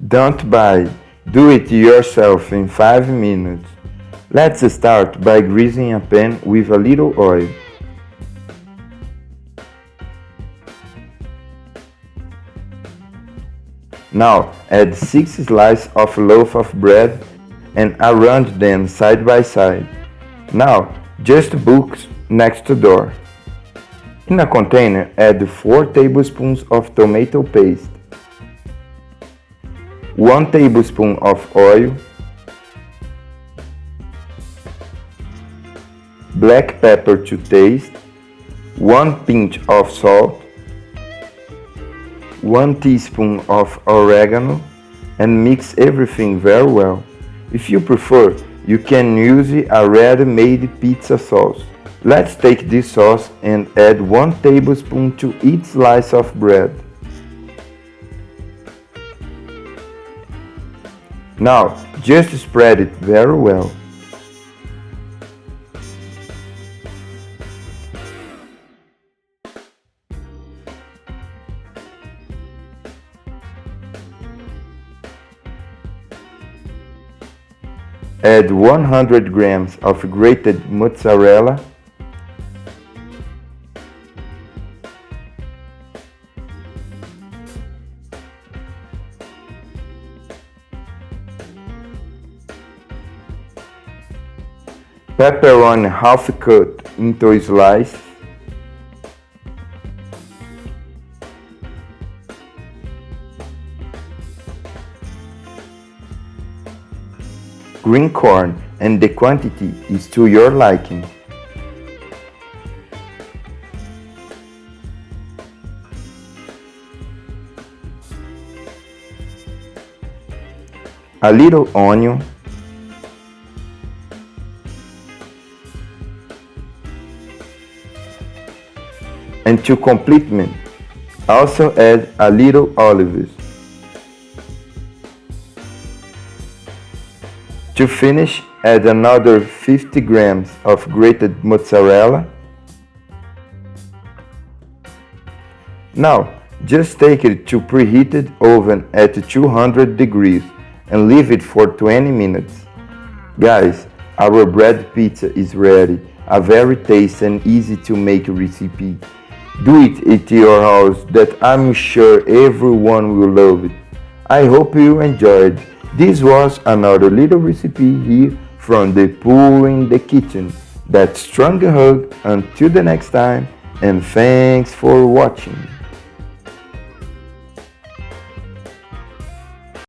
Don't buy, do it yourself in 5 minutes. Let's start by greasing a pan with a little oil. Now add 6 slices of loaf of bread and arrange them side by side. Now just books next door. In a container, add 4 tablespoons of tomato paste, 1 tablespoon of oil, black pepper to taste, 1 pinch of salt, 1 teaspoon of oregano, and mix everything very well. If you prefer, you can use a ready-made pizza sauce. Let's take this sauce and add 1 tablespoon to each slice of bread. Now, just spread it very well. Add 100 grams of grated mozzarella, pepperoni half cut into slices, green corn, and the quantity is to your liking. A little onion, and to complement, also add a little olives. To finish, add another 50 grams of grated mozzarella. Now, just take it to preheated oven at 200 degrees and leave it for 20 minutes. Guys, our bread pizza is ready, a very tasty and easy to make recipe. Do it at your house that I'm sure everyone will love it. I hope you enjoyed. This was another little recipe here from the Pool in the Kitchen. That strong hug until the next time, and thanks for watching.